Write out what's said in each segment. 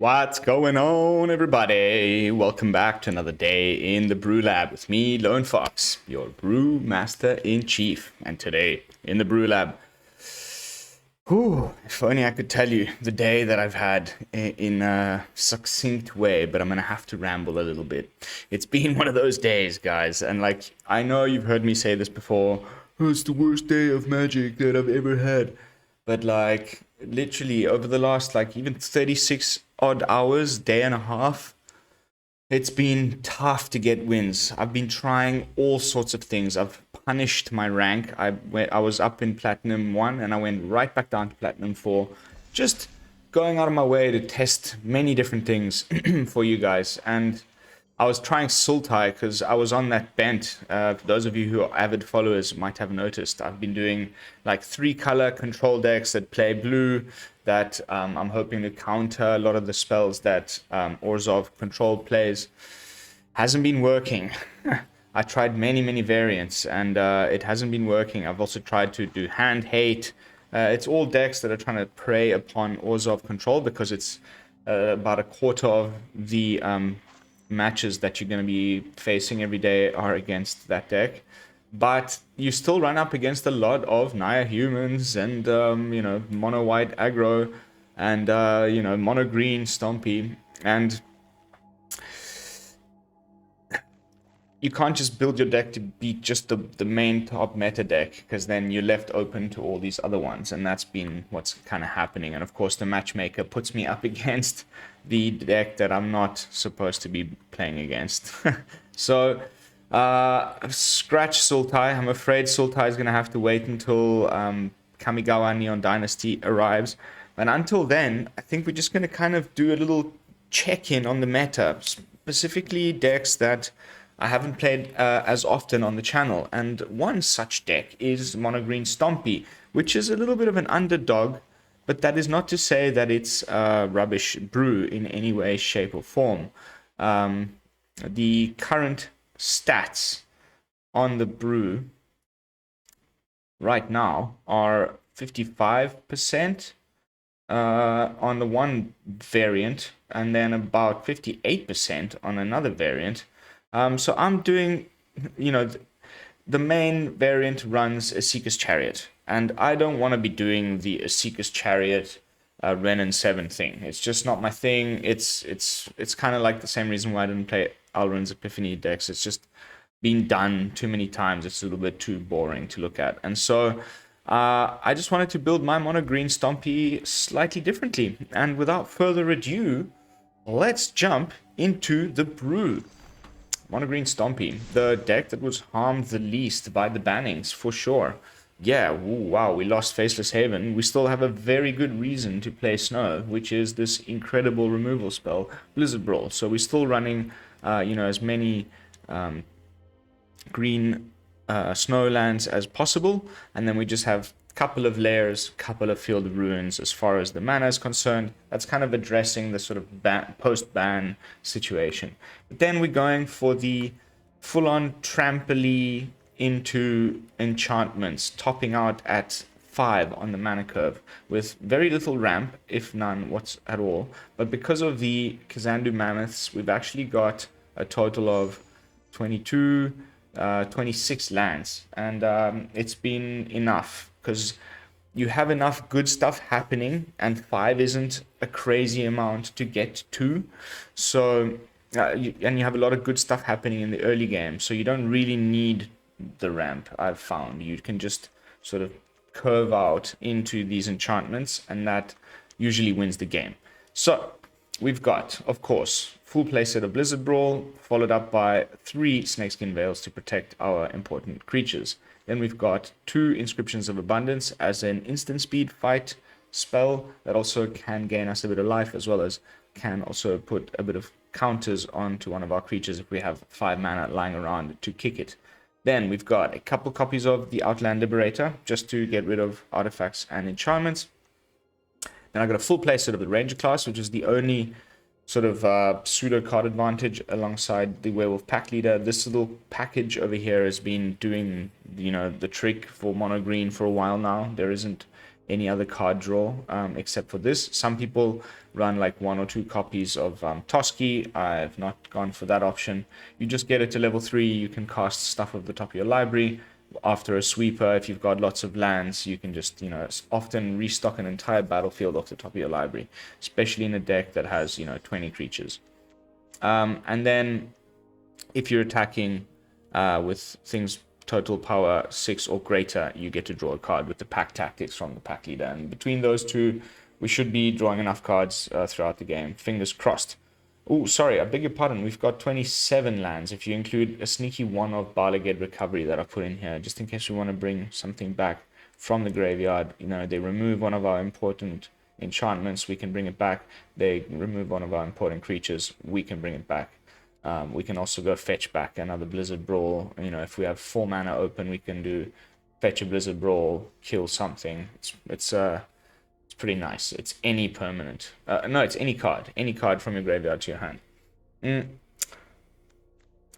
What's going on, everybody? Welcome back to another day in the BrewLab with me, Lone Fox, your brew master in chief. And today in the BrewLab, if only I could tell you the day that I've had in a succinct way, but I'm gonna have to ramble a little bit. It's been one of those days, guys, and like I know you've heard me say this before. Oh, it's the worst day of Magic that I've ever had. But like literally over the last like even 36 odd hours, day and a half, it's been tough to get wins. I've been trying all sorts of things. I've punished my rank. I was up in Platinum 1 and I went right back down to Platinum 4. Just going out of my way to test many different things for you guys. And I was trying Sultai because I was on that bent. For those of you who are avid followers might have noticed, I've been doing like 3-color control decks that play blue that I'm hoping to counter a lot of the spells that Orzhov control plays. Hasn't been working. I tried many variants and it hasn't been working. I've also tried to do Hand Hate. It's all decks that are trying to prey upon Orzhov control because it's about a quarter of the matches that you're going to be facing every day are against that deck. But you still run up against a lot of Naya humans and, mono white aggro and, mono green Stompy. And you can't just build your deck to beat just the main top meta deck, because then you're left open to all these other ones, and that's been what's kind of happening. And of course the matchmaker puts me up against the deck that I'm not supposed to be playing against. So scratch Sultai. I'm afraid Sultai is going to have to wait until Kamigawa Neon Dynasty arrives, and until then I think we're just going to kind of do a little check-in on the meta, specifically decks that I haven't played as often on the channel. And one such deck is Mono Green Stompy, which is a little bit of an underdog, but that is not to say that it's rubbish brew in any way, shape, or form. The current stats on the brew right now are 55% on the one variant, and then about 58% on another variant. So I'm doing, the main variant runs a Seeker's Chariot, and I don't want to be doing the Seeker's Chariot Renin 7 thing. It's just not my thing. It's kind of like the same reason why I didn't play Alrund's Epiphany decks. It's just been done too many times. It's a little bit too boring to look at. And so I just wanted to build my Mono Green Stompy slightly differently. And without further ado, let's jump into the brew. Mono Green Stompy, the deck that was harmed the least by the bannings, for sure. Yeah, wow, we lost Faceless Haven. We still have a very good reason to play Snow, which is this incredible removal spell, Blizzard Brawl. So we're still running, as many green snow lands as possible. And then we just have couple of Lairs, couple of Field of Ruins as far as the mana is concerned. That's kind of addressing the sort of post-ban situation. But then we're going for the full-on trampoline into enchantments, topping out at 5 on the mana curve with very little ramp, if none at all. But because of the Kazandu Mammoths, we've actually got a total of 26 lands, and it's been enough, because you have enough good stuff happening, and 5 isn't a crazy amount to get to. So and you have a lot of good stuff happening in the early game, so you don't really need the ramp. I've found you can just sort of curve out into these enchantments, and that usually wins the game. So we've got, of course, full playset of Blizzard Brawl, followed up by 3 Snakeskin Veils to protect our important creatures. Then we've got 2 Inscriptions of Abundance as an instant speed fight spell that also can gain us a bit of life, as well as can also put a bit of counters onto one of our creatures if we have 5 mana lying around to kick it. Then we've got a couple copies of the Outland Liberator, just to get rid of artifacts and enchantments. Then I got a full playset of the Ranger class, which is the only sort of pseudo card advantage alongside the Werewolf pack leader. This little package over here has been doing, the trick for mono green for a while now. There isn't any other card draw except for this. Some people run like 1 or 2 copies of Toski. I've not gone for that option. You just get it to level 3. You can cast stuff off the top of your library. After a sweeper, if you've got lots of lands, you can just, often restock an entire battlefield off the top of your library, especially in a deck that has, 20 creatures. And then if you're attacking with things total power 6 or greater, you get to draw a card with the pack tactics from the pack leader. And between those two, we should be drawing enough cards throughout the game. Fingers crossed. Oh, sorry, I beg your pardon. We've got 27 lands, if you include a sneaky one of Bala Ged Recovery that I put in here, just in case we want to bring something back from the graveyard. They remove one of our important enchantments, we can bring it back. They remove one of our important creatures, we can bring it back. We can also go fetch back another Blizzard Brawl. If we have 4 mana open, we can do fetch a Blizzard Brawl, kill something. It's pretty nice. It's any permanent. No, it's any card. Any card from your graveyard to your hand.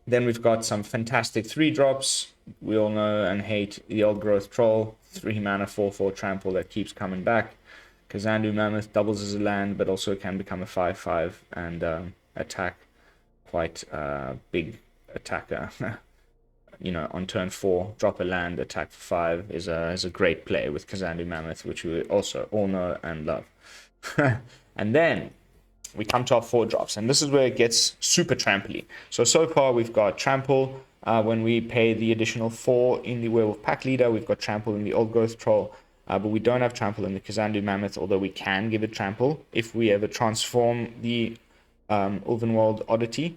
Then we've got some fantastic 3-drops. We all know and hate the Old Growth Troll. 3 mana, 4/4 trample that keeps coming back. Kazandu Mammoth doubles as a land, but also can become a 5/5 and attack. Quite big attacker. On turn 4, drop a land, attack for 5 is a great play with Kazandu Mammoth, which we also all know and love. And then we come to our 4-drops, and this is where it gets super tramply. So far we've got Trample when we pay the additional 4 in the Werewolf Pack Leader. We've got Trample in the Old Growth Troll, but we don't have Trample in the Kazandu Mammoth, although we can give it Trample if we ever transform the Ulvenwald Oddity.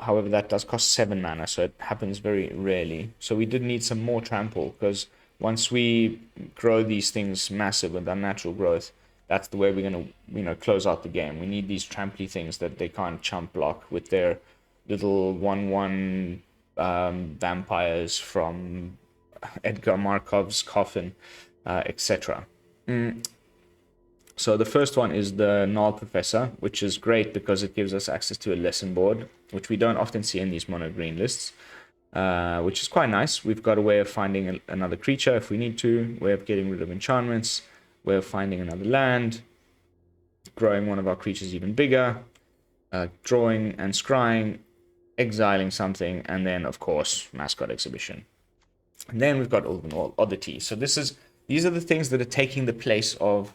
However, that does cost 7 mana, so it happens very rarely. So we did need some more Trample, because once we grow these things massive with Unnatural Growth, that's the way we're going to, close out the game. We need these tramply things that they can't chump block with their little 1/1 vampires from Edgar Markov's Coffin, etc. So the first one is the Gnarled Professor, which is great because it gives us access to a lesson board, which we don't often see in these mono green lists, which is quite nice. We've got a way of finding another creature if we need to, way of getting rid of enchantments, way of finding another land, growing one of our creatures even bigger, drawing and scrying, exiling something, and then, of course, Mascot Exhibition. And then we've got Ulvenwald Oddity. So these are the things that are taking the place of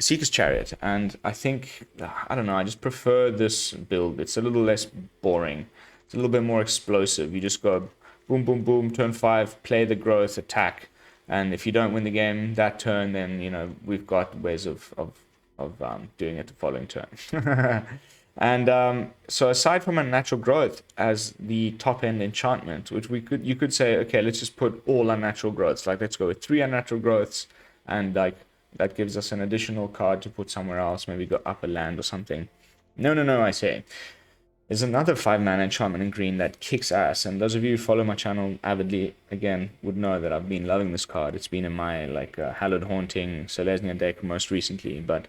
Seeker's Chariot, and I think, I don't know, I just prefer this build. It's a little less boring. It's a little bit more explosive. You just go boom, boom, boom, turn 5, play the growth, attack, and if you don't win the game that turn, then, we've got ways of doing it the following turn. And so aside from Unnatural Growth as the top-end enchantment, which you could say, okay, let's just put all Unnatural Growths. Like, let's go with 3 Unnatural Growths, and that gives us an additional card to put somewhere else, maybe go up a land or something. No, I say. There's another 5 mana enchantment in green that kicks ass, and those of you who follow my channel avidly, again, would know that I've been loving this card. It's been in my, Hallowed Haunting, Selesnya deck most recently, but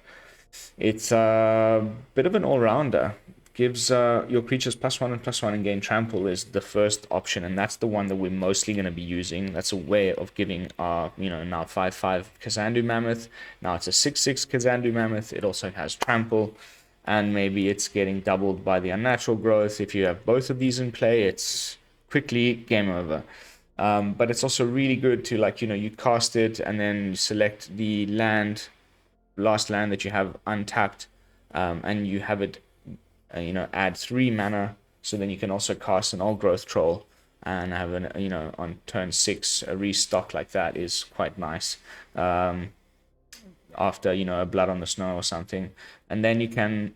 it's a bit of an all-rounder. Gives your creatures +1 and +1 and gain Trample is the first option, and that's the one that we're mostly going to be using. That's a way of giving our, now 5/5 Kazandu Mammoth. Now it's a 6/6 Kazandu Mammoth. It also has Trample, and maybe it's getting doubled by the Unnatural Growth. If you have both of these in play, it's quickly game over. But it's also really good to, you cast it and then select the last land that you have untapped, and you have it add 3 mana, so then you can also cast an Old Growth Troll and have on turn 6 a restock like that is quite nice. After a Blood on the Snow or something, and then you can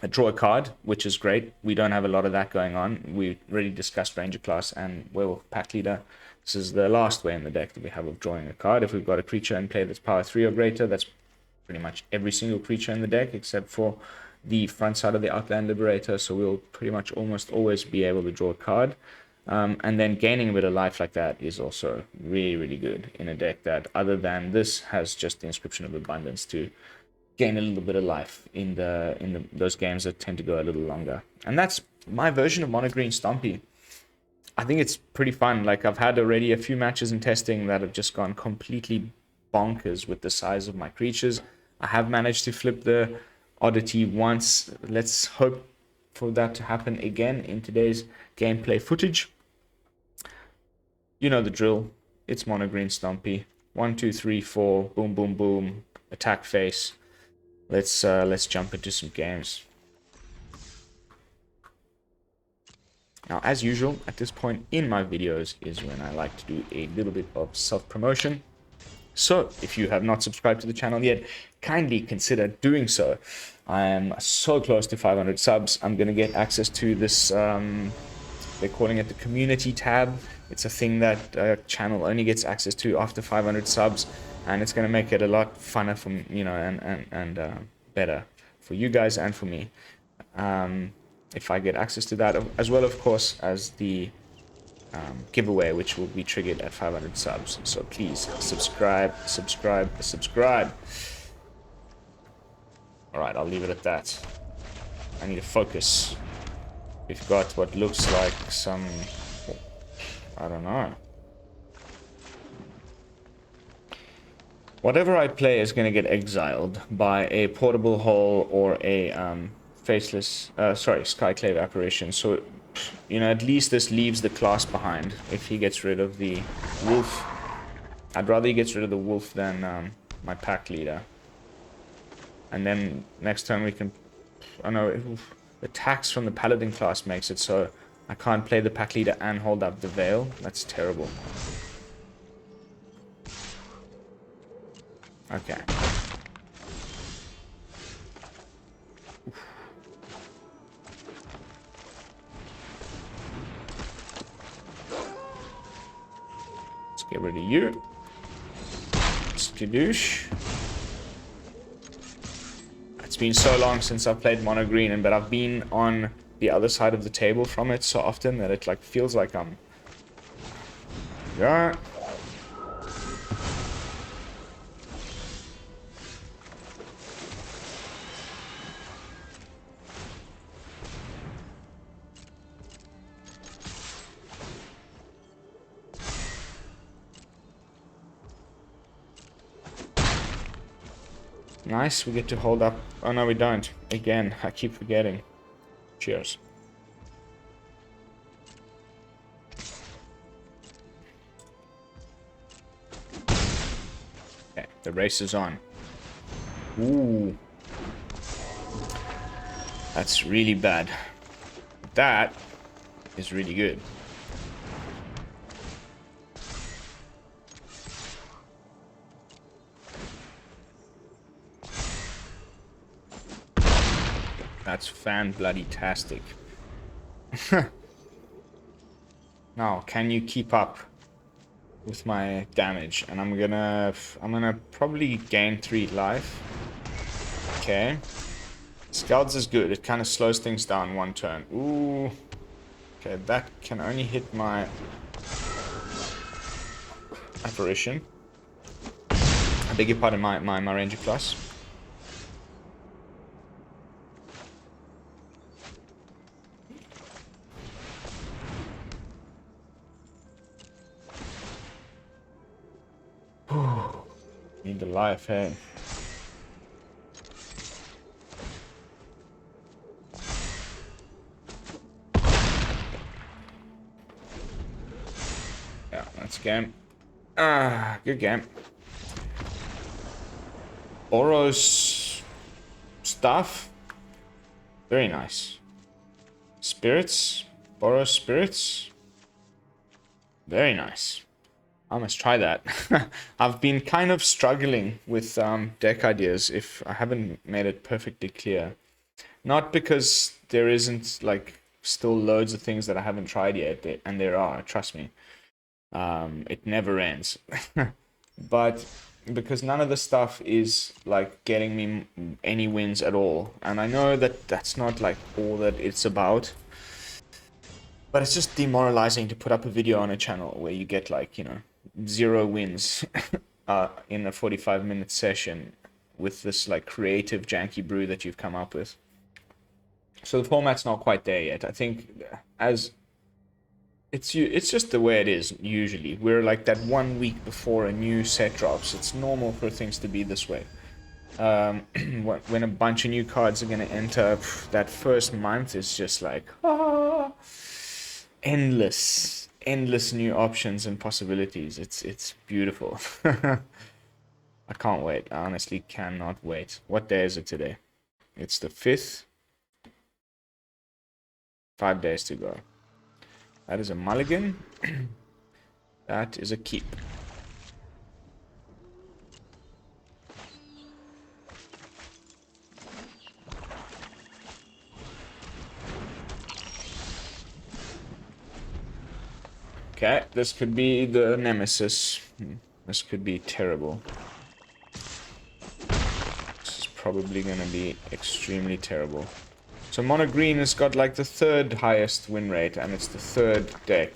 draw a card, which is great. We don't have a lot of that going on. We already discussed Ranger Class and Werewolf Pack Leader. This is the last way in the deck that we have of drawing a card. If we've got a creature in play that's power 3 or greater, that's pretty much every single creature in the deck except for the front side of the Outland Liberator, so we'll pretty much almost always be able to draw a card. And then gaining a bit of life like that is also really, really good in a deck that, other than this, has just the Inscription of Abundance to gain a little bit of life in those games that tend to go a little longer. And that's my version of Mono Green Stompy. I think it's pretty fun. I've had already a few matches in testing that have just gone completely bonkers with the size of my creatures. I have managed to flip the Oddity once. Let's hope for that to happen again in today's gameplay footage. You know the drill. It's mono green Stompy. 1, 2, 3, 4. Boom, boom, boom. Attack face. Let's jump into some games. Now, as usual, at this point in my videos is when I like to do a little bit of self-promotion. So, if you have not subscribed to the channel yet, kindly consider doing so. I am so close to 500 subs. I'm going to get access to this, they're calling it the community tab. It's a thing that a channel only gets access to after 500 subs. And it's going to make it a lot funner for, you know, and better for you guys and for me. If I get access to that, as well, of course, as the giveaway, which will be triggered at 500 subs. So please subscribe. All right, I'll leave it at that. I need to focus. We've got what looks like some, I don't know. Whatever I play is going to get exiled by a portable hole or a faceless, Skyclave apparition. So, you know, at least this leaves the class behind if he gets rid of the wolf. I'd rather he gets rid of the wolf than my pack leader. And then next turn we can, oh no, the tax from the paladin class makes it so I can't play the pack leader and hold up the veil. That's terrible. Okay. Let's get rid of you. Skadoosh. It's been so long since I've played mono green, but I've been on the other side of the table from it so often that it like feels like I'm... Yeah. Nice, we get to hold up. Oh no, we don't. Again, I keep forgetting. Cheers. Okay, the race is on. Ooh. That's really bad. That is really good. That's fan-bloody-tastic. Now, can you keep up with my damage? And I'm gonna probably gain 3 life. Okay. Scouts is good. It kind of slows things down 1 turn. Ooh. Okay, that can only hit my apparition. I beg your pardon, my ranger class. Need the life, hey. Yeah, that's game. Ah, good game. Boros stuff. Very nice. Spirits. Boros spirits. Very nice. I must try that. I've been kind of struggling with deck ideas if I haven't made it perfectly clear. Not because there isn't like still loads of things that I haven't tried yet, and there are, trust me. It never ends. But because none of the stuff is like getting me any wins at all. And I know that that's not like all that it's about. But it's just demoralizing to put up a video on a channel where you get like, you know, 0 wins in a 45-minute session with this like creative janky brew that you've come up with. So the format's not quite there yet. I think as it's just the way it is usually. We're like that 1 week before a new set drops. It's normal for things to be this way. When a bunch of new cards are gonna enter, that first month is just like endless new options and possibilities. It's beautiful. I can't wait. I honestly cannot wait. What day is it today? It's the 5th. 5 days to go. That is a mulligan. That is a keep. Okay, this could be the nemesis. This could be terrible. This is probably gonna be extremely terrible. So mono green has got like the 3rd highest win rate, and it's the 3rd deck.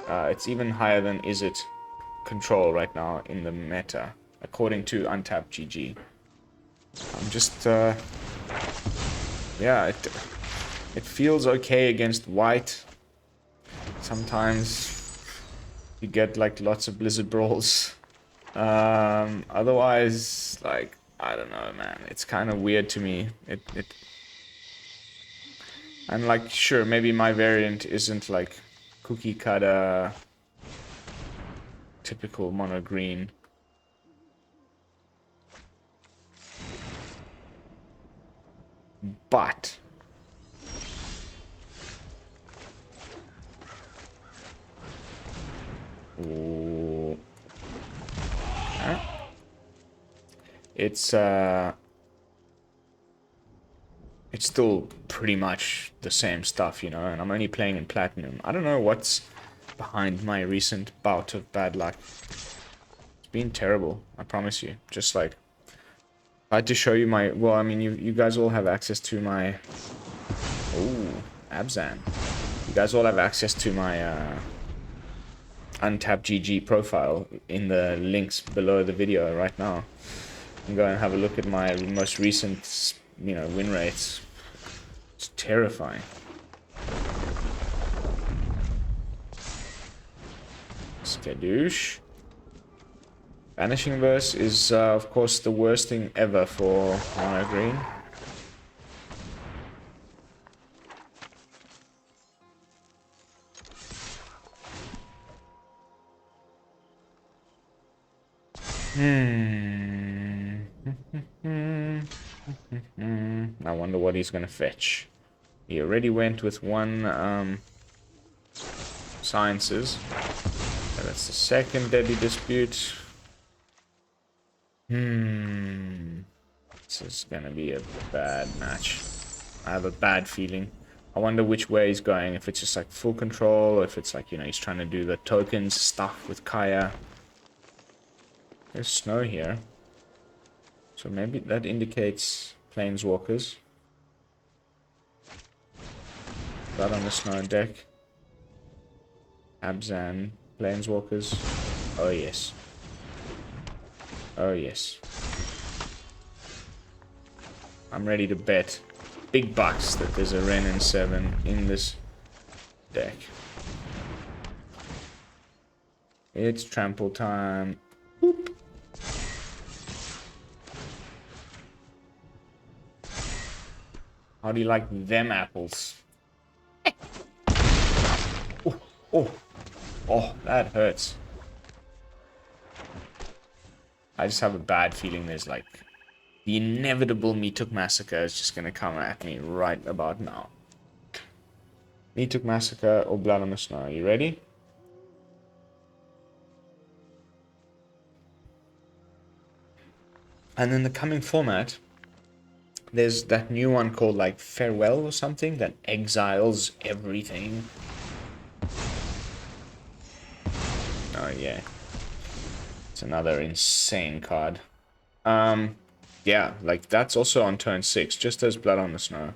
It's even higher than Is It Control right now in the meta, according to Untapped GG. I'm just, yeah, it feels okay against white. Sometimes you get like lots of Blizzard Brawls. Otherwise, like, I don't know, man. It's kind of weird to me. And like, sure, maybe my variant isn't like cookie cutter, typical mono green. But ooh. Huh? It's still pretty much the same stuff, you know, and I'm only playing in Platinum. I don't know what's behind my recent bout of bad luck. It's been terrible, I promise you. Just like, I had to show you my, well, I mean, you guys all have access to my, oh, Abzan. You guys all have access to my Untapped GG profile in the links below the video right now. You can go and have a look at my most recent, you know, win rates. It's terrifying. Skadoosh. Vanishing Verse is, of course, the worst thing ever for mono green. I wonder what he's gonna fetch. He already went with one Sciences. So that's the 2nd Deadly Dispute. This is gonna be a bad match. I have a bad feeling. I wonder which way he's going. If it's just like full control, or if it's like, you know, he's trying to do the tokens stuff with Kaya. There's snow here. So maybe that indicates Planeswalkers. Blood on the Snow deck. Abzan, Planeswalkers. Oh yes. Oh yes. I'm ready to bet big bucks that there's a Ren and 7 in this deck. It's trample time. Boop. How do you like them apples? Oh, that hurts. I just have a bad feeling there's like the inevitable Meatuk Massacre is just gonna come at me right about now. Meatuk Massacre or Blood on the Snow. You ready? And in the coming format, there's that new one called like Farewell or something that exiles everything. Oh yeah. It's another insane card. Yeah, like that's also on turn 6, just as Blood on the Snow.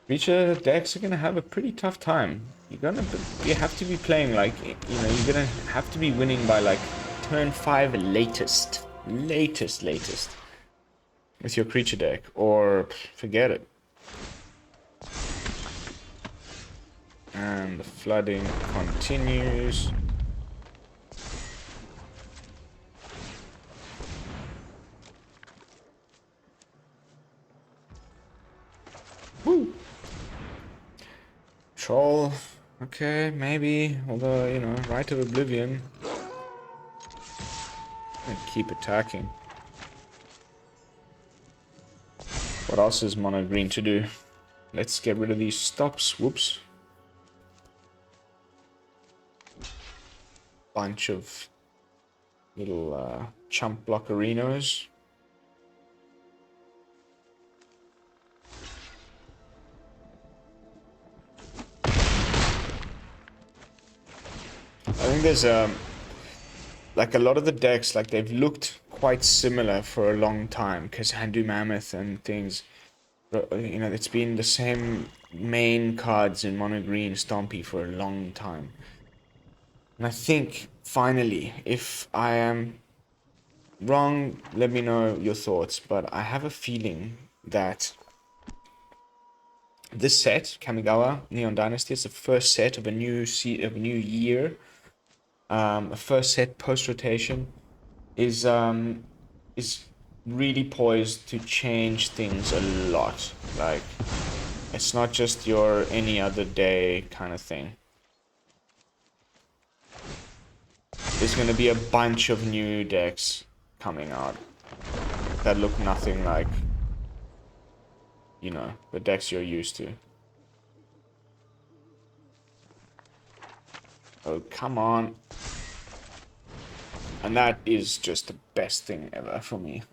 Creature decks are gonna have a pretty tough time. You have to be playing like, you know, you're gonna have to be winning by like turn 5 latest with your creature deck, or forget it. And the flooding continues. Woo! Troll. Okay, maybe. Although, you know, Rite of Oblivion. And keep attacking. What else is mono green to do? Let's get rid of these stops. Whoops. Bunch of little chump block arenas. I think there's like a lot of the decks, like they've looked quite similar for a long time. Kazandu Mammoth and things. You know, it's been the same main cards in mono green Stompy for a long time. And I think, finally, if I am wrong, let me know your thoughts. But I have a feeling that this set, Kamigawa Neon Dynasty, is the first set of a new year. A first set post-rotation is really poised to change things a lot. Like, it's not just your any other day kind of thing. There's going to be a bunch of new decks coming out that look nothing like, you know, the decks you're used to. Oh, come on. And that is just the best thing ever for me.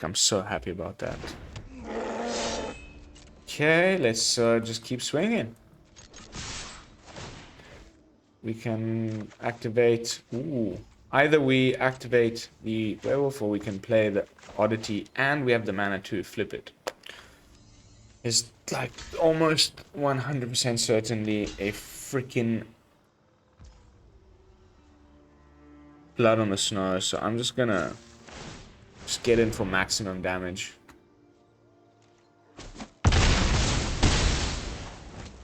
I'm so happy about that. Okay, let's just keep swinging. We can activate... Ooh. Either we activate the Werewolf or we can play the Oddity and we have the mana to flip it. It's like almost 100% certainly a freaking Blood on the Snow, so I'm just gonna get in for maximum damage.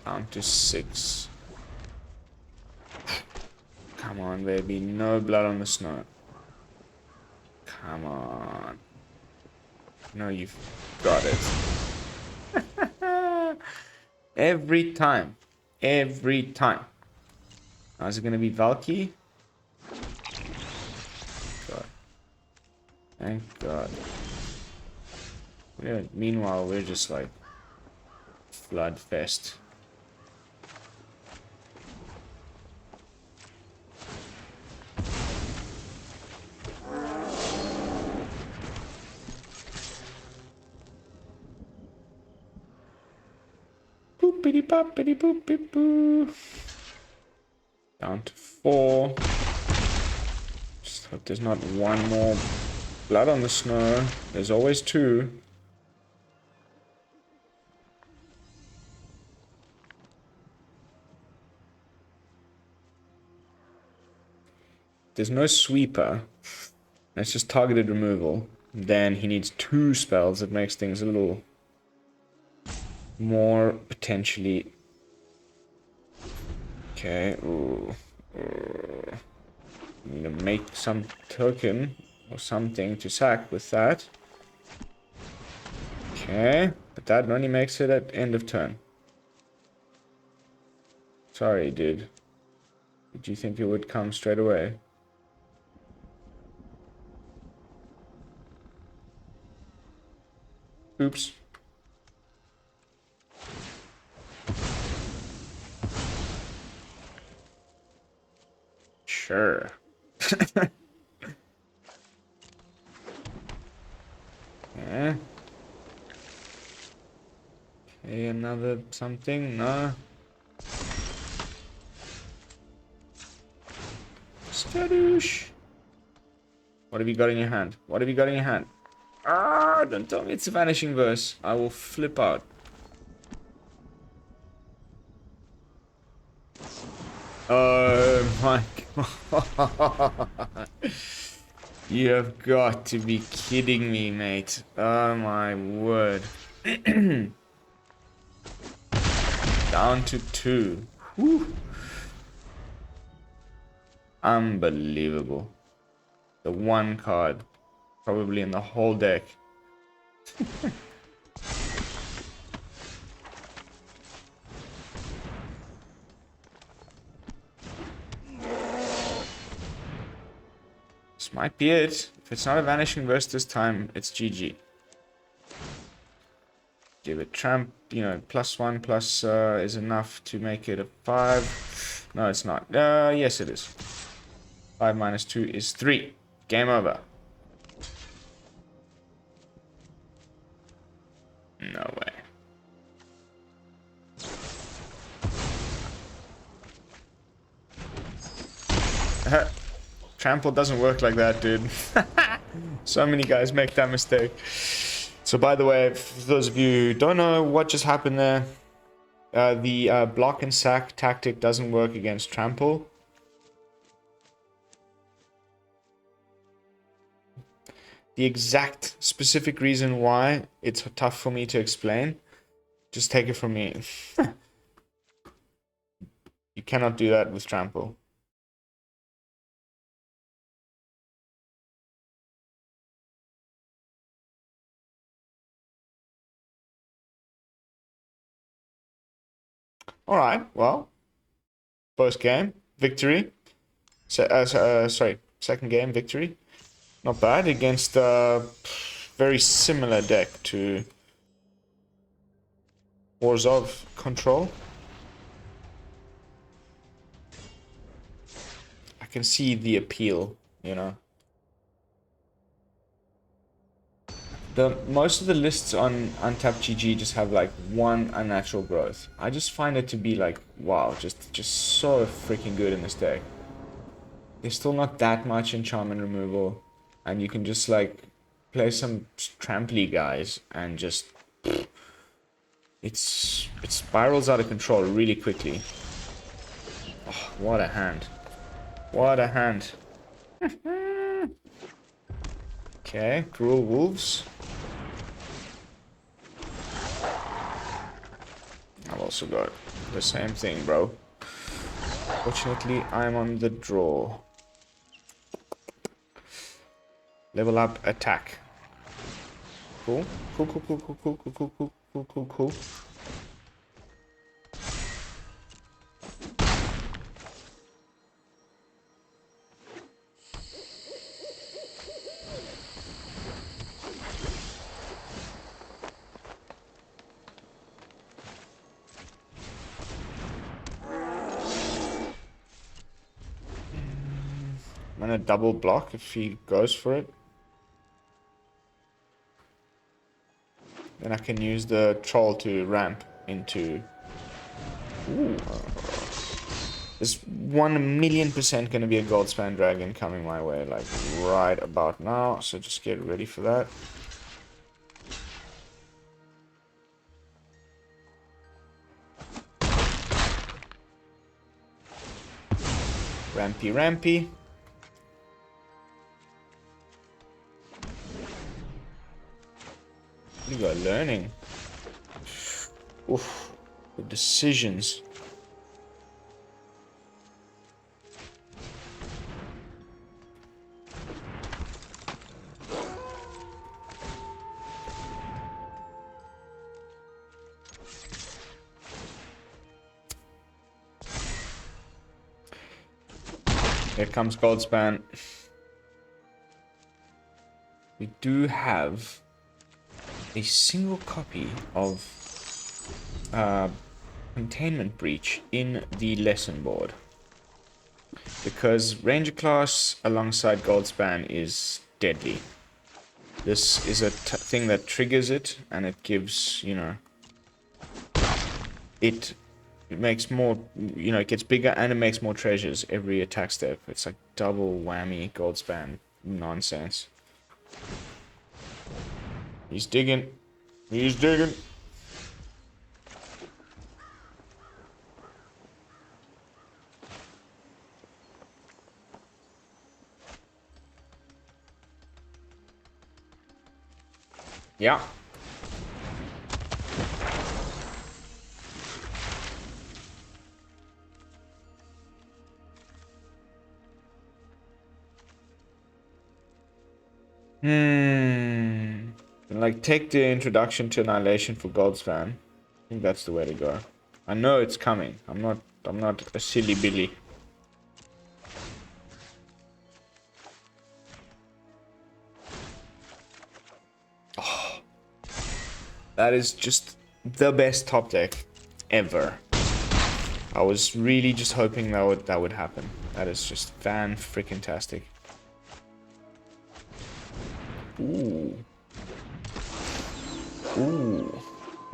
Down to 6. Come on, baby. No Blood on the Snow. Come on. No, you've got it. Every time. Every time. Now, is it going to be Valky? God. Thank God. Yeah, meanwhile, we're just like Floodfest. Boopity boppity boopity boo. Down to 4. Just hope there's not one more Blood on the Snow. There's always 2. There's no sweeper. It's just targeted removal. Then he needs 2 spells. That makes things a little more potentially. Okay. Ooh. Need to make some token or something to sack with that. Okay. But that only makes it at end of turn. Sorry, dude. Did you think it would come straight away? Oops. Sure. Yeah. Okay, another something? No. Skadoosh. What have you got in your hand? What have you got in your hand? Ah, don't tell me it's a Vanishing Verse. I will flip out. Oh my God. You have got to be kidding me, mate. Oh my word. Down to 2. Whew. Unbelievable. The one card probably in the whole deck. This might be it. If it's not a Vanishing Verse this time, it's GG. Give it Tramp, you know, +1 plus is enough to make it a 5. No, it's not. Yes, it is. 5 minus 2 is 3. Game over. No way. Trample doesn't work like that, dude. So many guys make that mistake. So by the way, for those of you who don't know what just happened there, the block and sack tactic doesn't work against Trample. The exact specific reason why it's tough for me to explain, just take it from me. You cannot do that with Trample. Alright, well, first game, victory. Sorry, second game, victory. Not bad against a very similar deck to Wars of Control. I can see the appeal, you know. Most of the lists on Untapped GG just have like one Unnatural Growth. I just find it to be like, wow, just so freaking good in this deck. There's still not that much enchantment removal, and you can just like play some tramply guys and just it spirals out of control really quickly. Oh, what a hand! What a hand! Okay, Cruel Wolves. I've also got the same thing, bro. Fortunately, I'm on the draw. Level up attack. Cool. Cool, cool, cool, cool, cool, cool, cool, cool, cool, cool, cool. I'm gonna double block if he goes for it. Then I can use the troll to ramp into... Ooh. There's 1,000,000% gonna be a Goldspan Dragon coming my way, like right about now. So just get ready for that. Rampy, rampy. You got learning. Oof. The decisions. Here comes Goldspan. We do have a single copy of Containment Breach in the lesson board, because Ranger class alongside Goldspan is deadly. This is a thing that triggers it, and it gives, you know, it makes more, you know, it gets bigger and it makes more treasures every attack step. It's like double whammy Goldspan nonsense. He's digging. He's digging. Yeah. Like, take the introduction to Annihilation for Gold's fan. I think that's the way to go. I know it's coming. I'm not a silly Billy. Oh, that is just the best top deck ever. I was really just hoping that would happen. That is just fan-freaking-tastic. Ooh. Ooh.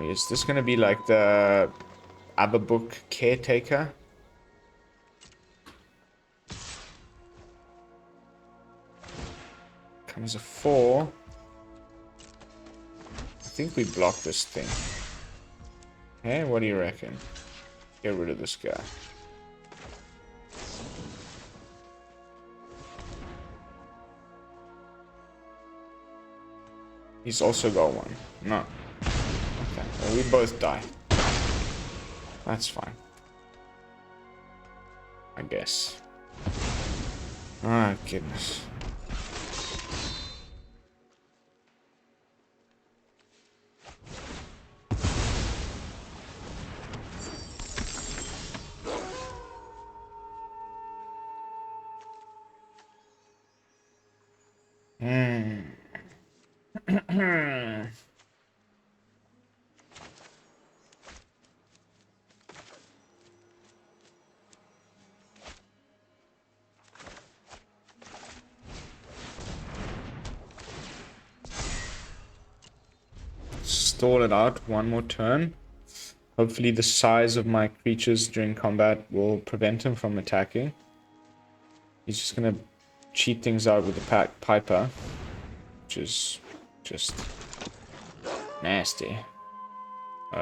Is this gonna be like the Ababook Caretaker? Comes a 4. I think we block this thing. Hey, what do you reckon? Get rid of this guy. He's also got one. No. Okay, well, we both die. That's fine. I guess. Ah, goodness. Stall it out one more turn. Hopefully the size of my creatures during combat will prevent him from attacking. He's just gonna cheat things out with the Piper, which is just nasty.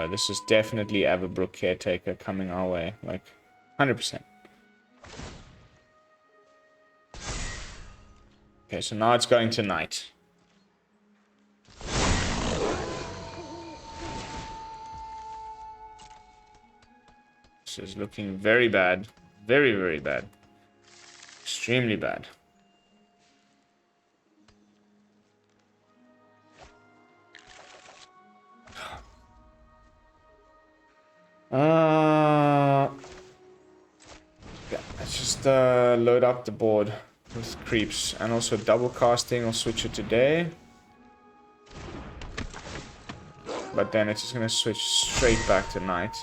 This is definitely Averbrook Caretaker coming our way, like 100%. Okay, so now it's going to Knight. This is looking very bad. Very, very bad. Extremely bad. Yeah, let's just load up the board with creeps. And also double casting, I'll switch it today. But then it's just gonna switch straight back to Knight.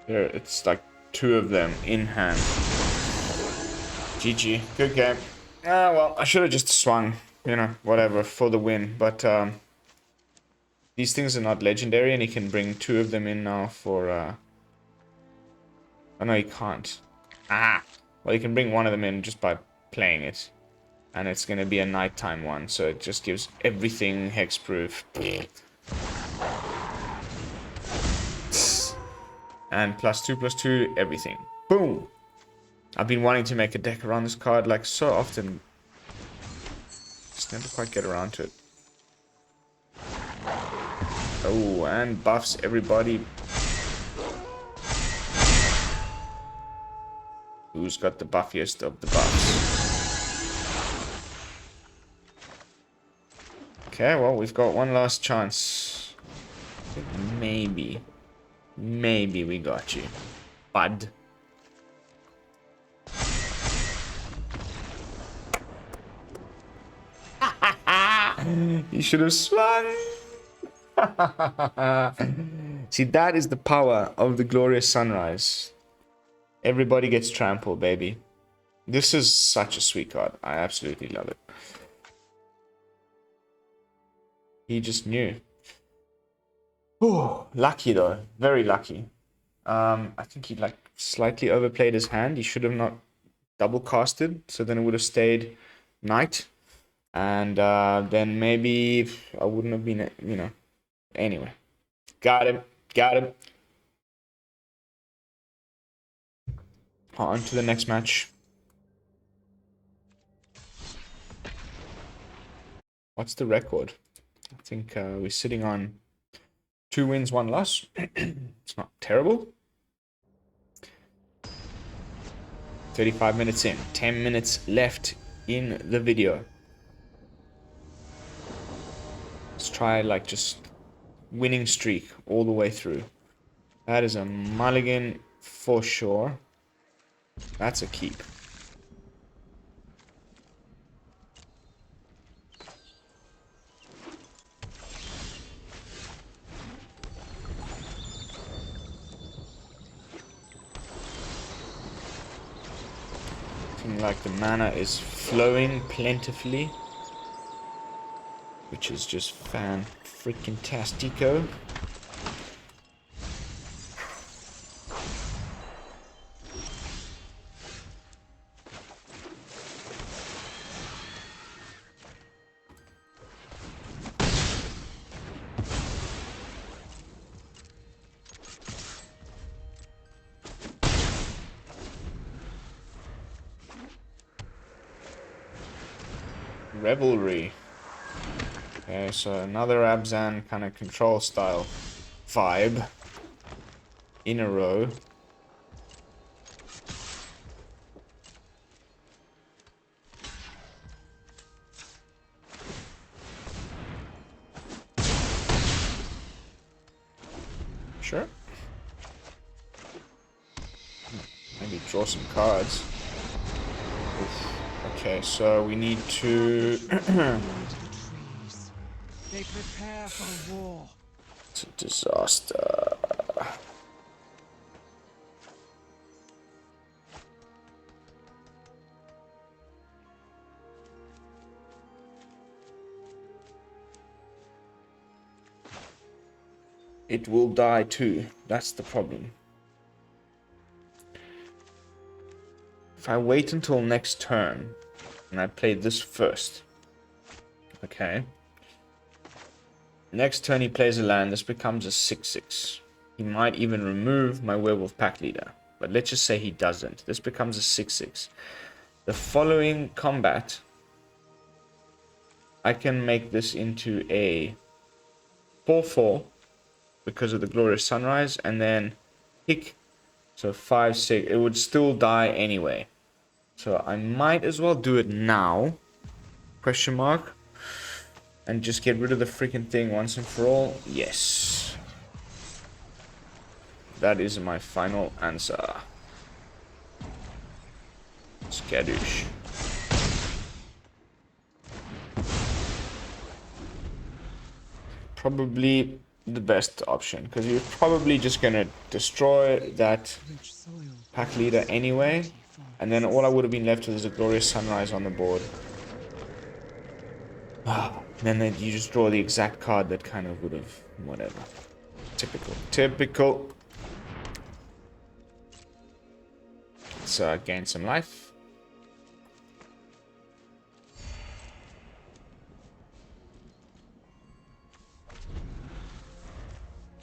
There, it's like 2 of them in hand. GG. Good game. Ah, well, I should have just swung, you know, whatever, for the win. But these things are not legendary, and he can bring 2 of them in now for... Oh, no, he can't. Ah! Well, he can bring 1 of them in just by playing it. And it's going to be a nighttime one, so it just gives everything hexproof. And +2/+2, everything. Boom! I've been wanting to make a deck around this card like so often. Just never quite get around to it. Oh, and buffs everybody. Who's got the buffiest of the buffs? Okay, well, we've got one last chance. Maybe we got you, bud. You should have swung. See, that is the power of the glorious sunrise. Everybody gets trampled, baby. This is such a sweet card. I absolutely love it. He just knew. Oh, lucky though. Very lucky. I think he like slightly overplayed his hand. He should have not double casted, so then it would have stayed Knight. And then maybe I wouldn't have been, you know. Anyway. Got him. Got him. On to the next match. What's the record? I think we're sitting on 2 wins, 1 loss. It's not terrible. 35 minutes in. 10 minutes left in the video. Let's try like just winning streak all the way through. That is a mulligan for sure. That's a keep. Looking like the mana is flowing plentifully, which is just fan-freaking-tastico. Revelry. Okay, so another Abzan kind of control style vibe in a row. Sure. Maybe draw some cards. Oof. Okay, so we need to. They prepare for war. It's a disaster. It will die too. That's the problem. If I wait until next turn and I play this first, okay. Next turn he plays a land. This becomes a 6/6. He might even remove my Werewolf pack leader, but let's just say he doesn't. This becomes a 6/6. The following combat, I can make this into a 4/4 because of the Glorious Sunrise, and then pick, so 5/6. It would still die anyway. So I might as well do it now, question mark, and just get rid of the freaking thing once and for all. Yes. That is my final answer. Skadoosh. Probably the best option, because you're probably just going to destroy that pack leader anyway. And then all I would have been left with is a Glorious Sunrise on the board. And then you just draw the exact card that kind of would have, whatever. Typical. Typical. Let's gain some life.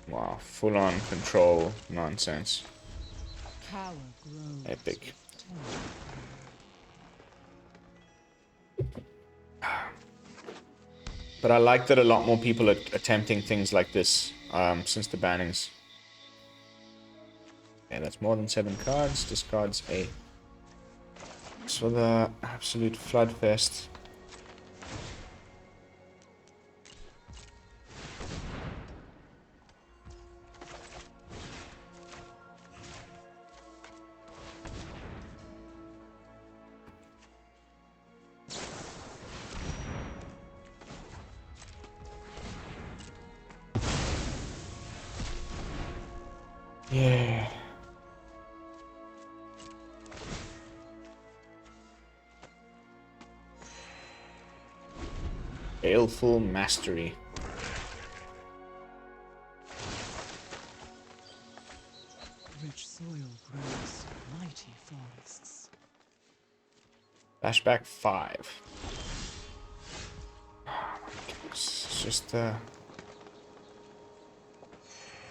Wow, full on control nonsense. Epic. But I like that a lot more people are attempting things like this since the bannings. Yeah, that's more than 7 cards. Discards 8. So the absolute floodfest. Yeah. Baleful Mastery. Rich soil grows mighty forests. Flashback 5. Oh my goodness. It's just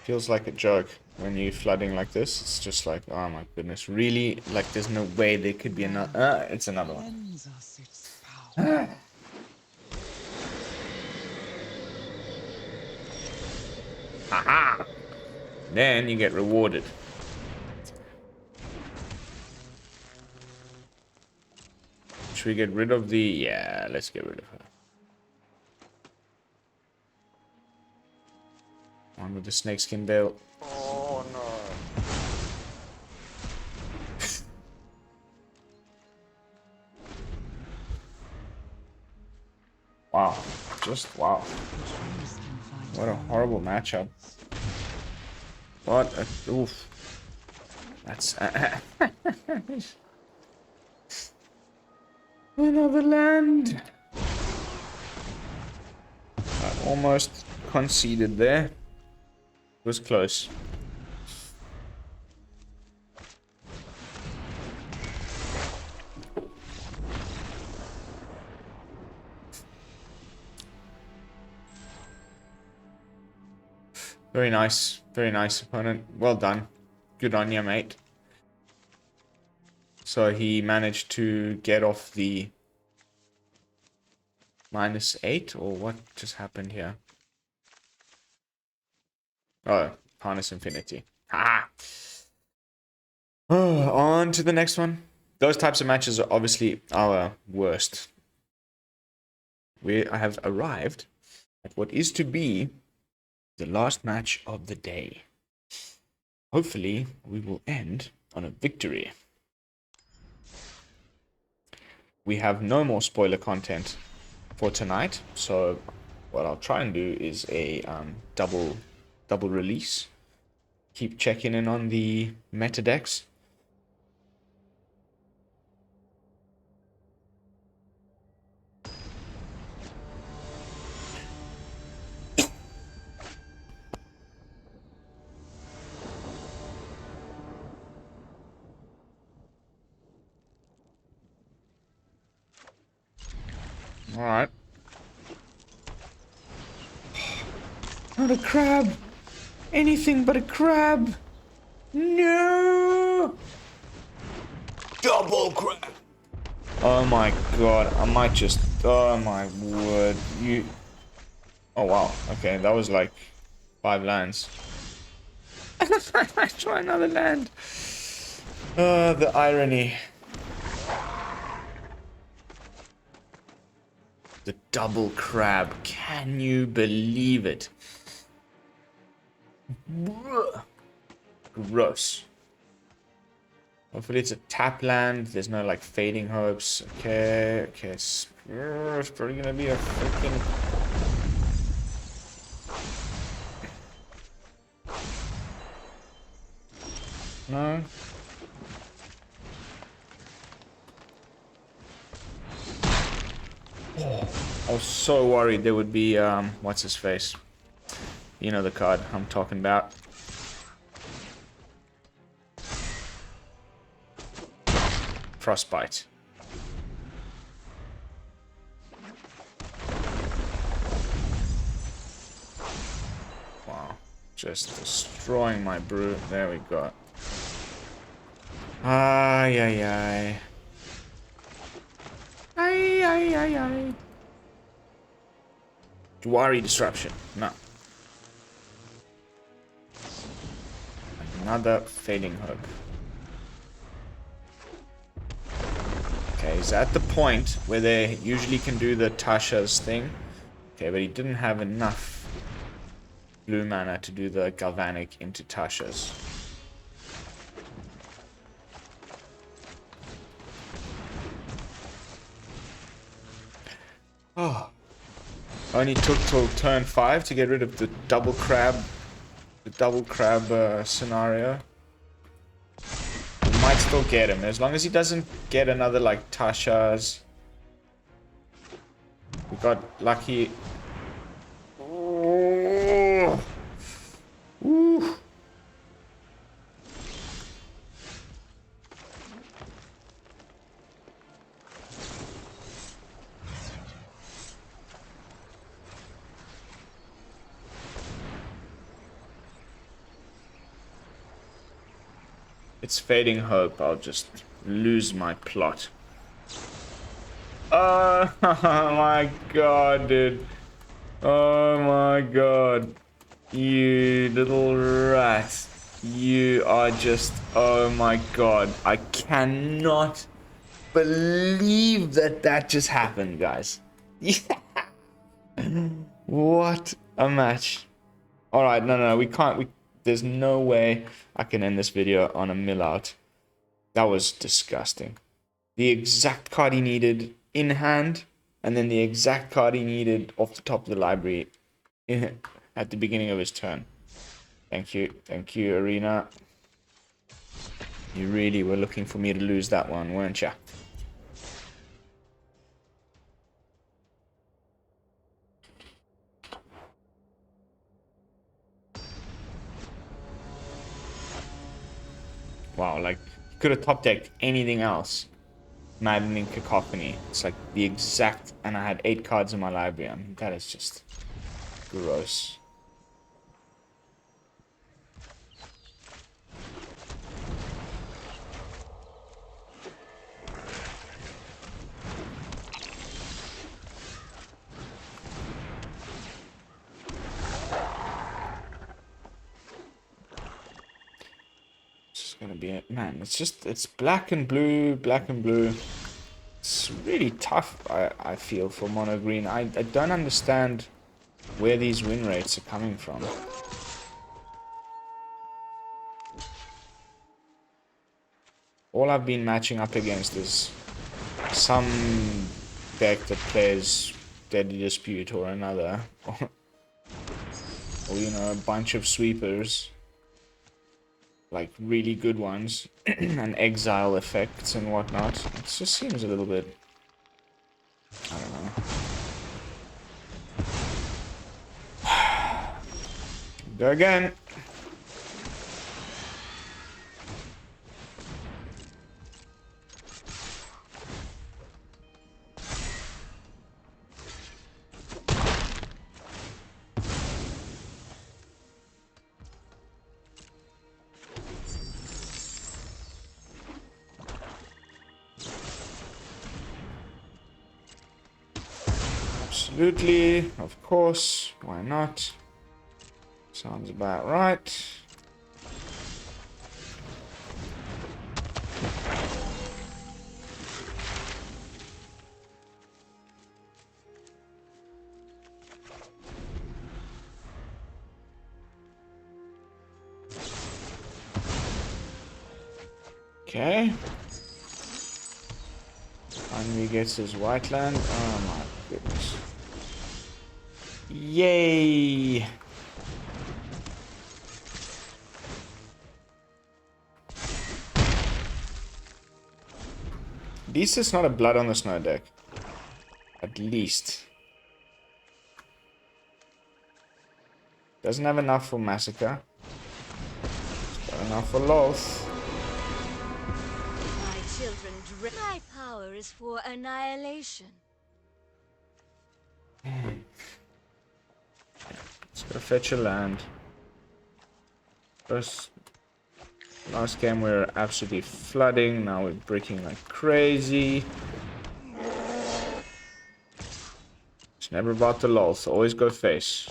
Feels like a joke when you're flooding like this. It's just like, oh my goodness, really? Like, there's no way there could be another. It's another one. Lends us its power. Haha! Then you get rewarded. Should we get rid of the... Yeah, let's get rid of her. On with the Snakeskin Veil. Oh no. Wow. Just wow. What a horrible matchup. What a... Oof. That's... Another land. I almost conceded there. It was close. Very nice opponent. Well done. Good on you, mate. So he managed to get off the -8, or what just happened here? Oh, Harness Infinity. Ha! Oh, on to the next one. Those types of matches are obviously our worst. I have arrived at what is to be the last match of the day. Hopefully, we will end on a victory. We have no more spoiler content for tonight, so what I'll try and do is a double release. Keep checking in on the meta decks. Alright. Not a crab. Anything but a crab. No. Double crab. Oh my god. I might just... Oh my word. You... Oh wow. Okay, that was like 5 lands. I try another land. The irony. The double crab. Can you believe it? Gross. Hopefully it's a tap land. There's no like fading hopes. Okay. It's probably gonna be a freaking... No. I was so worried there would be, what's his face? You know the card I'm talking about. Frostbite. Wow. Just destroying my brew. There we go. Ay, ay, ay. Ay, ay, ay, ay. Dwari Disruption. No. Another Fading Hope. Okay, he's at the point where they usually can do the Tasha's thing. Okay, but he didn't have enough blue mana to do the Galvanic into Tasha's. Oh. Only took till turn 5 to get rid of the double crab scenario. We might still get him, as long as he doesn't get another like Tasha's. We got lucky. Oh. Ooh. It's fading hope. I'll just lose my plot. Oh my god, dude. Oh my god. You little rat. You are just... Oh my god. I cannot believe that that just happened, guys. What a match. Alright, no, we can't... there's no way I can end this video on a mill out. That was disgusting. The exact card he needed in hand, and then the exact card he needed off the top of the library at the beginning of his turn. Thank you, Arena. You really were looking for me to lose that one, weren't ya? Wow, like, could have top decked anything else. Maddening Cacophony. It's like the exact... And I had 8 cards in my library. I mean, that is just... gross. Gonna be it, man. It's just, it's black and blue. It's really tough, I feel, for mono green. I don't understand where these win rates are coming from. All I've been matching up against is some deck that plays Deadly Dispute or another, or you know, a bunch of sweepers. Like really good ones and exile effects and whatnot. It just seems a little bit, I don't know. Go again. Absolutely, of course, why not? Sounds about right. Okay. Finally gets his white land. Oh my goodness. Yay! At least it's not a Blood on the Snow deck. At least. Doesn't have enough for Massacre. It's got enough for Loath. My children, my power is for annihilation. Let's go fetch a land. Last game we were absolutely flooding, now we're bricking like crazy. It's never about the lols, always go face.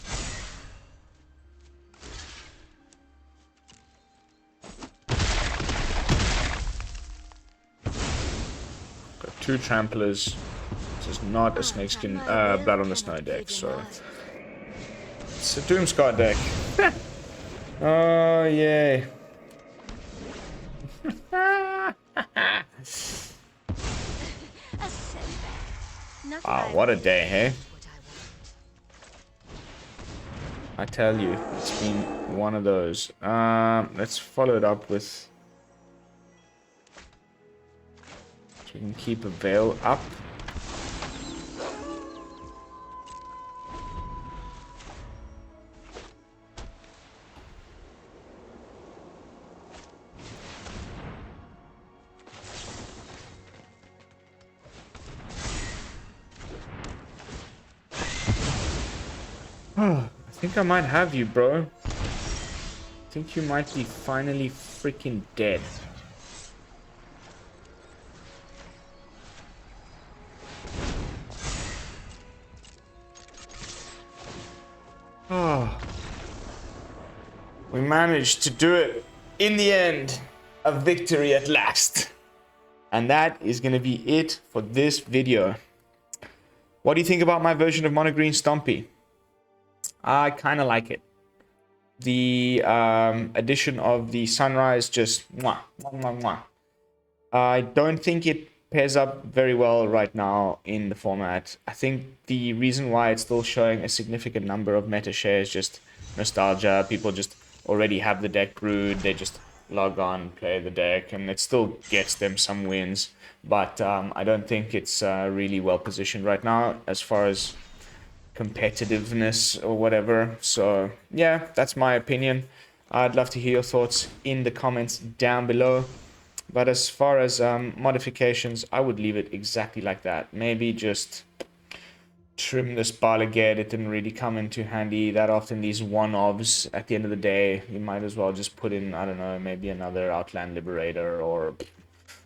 Got 2 tramplers. This is not a Snakeskin Blood on the Snow deck, so it's a Doomscar deck. Oh yay. Wow, what a day, hey? I tell you, it's been one of those. Let's follow it up with... So we can keep a veil up. I think I might have you, bro. I think you might be finally freaking dead. Oh. We managed to do it in the end. A victory at last. And that is going to be it for this video. What do you think about my version of Mono Green Stompy? I kind of like it. The addition of the sunrise just mwah, mwah, mwah, mwah. I don't think it pairs up very well right now in the format. I think the reason why it's still showing a significant number of meta shares, just nostalgia. People just already have the deck brewed. They just log on, play the deck, and it still gets them some wins. But I don't think it's really well positioned right now as far as competitiveness or whatever. So yeah, that's my opinion. I'd love to hear your thoughts in the comments down below. But as far as modifications, I would leave it exactly like that. Maybe just trim this Bala Ged. It didn't really come into handy that often. These one-offs at the end of the day, you might as well just put in, I don't know, maybe another Outland Liberator or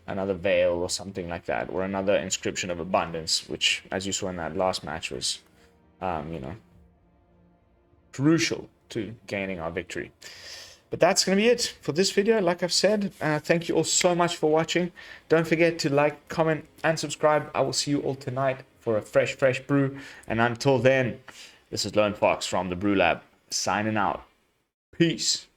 another Veil or something like that, or another Inscription of Abundance, which, as you saw in that last match, was you know, crucial to gaining our victory. But that's going to be it for this video. Like I've said, thank you all so much for watching. Don't forget to like, comment, and subscribe. I will see you all tonight for a fresh brew. And until then, this is Lone Fox from the BrewLab, signing out. Peace.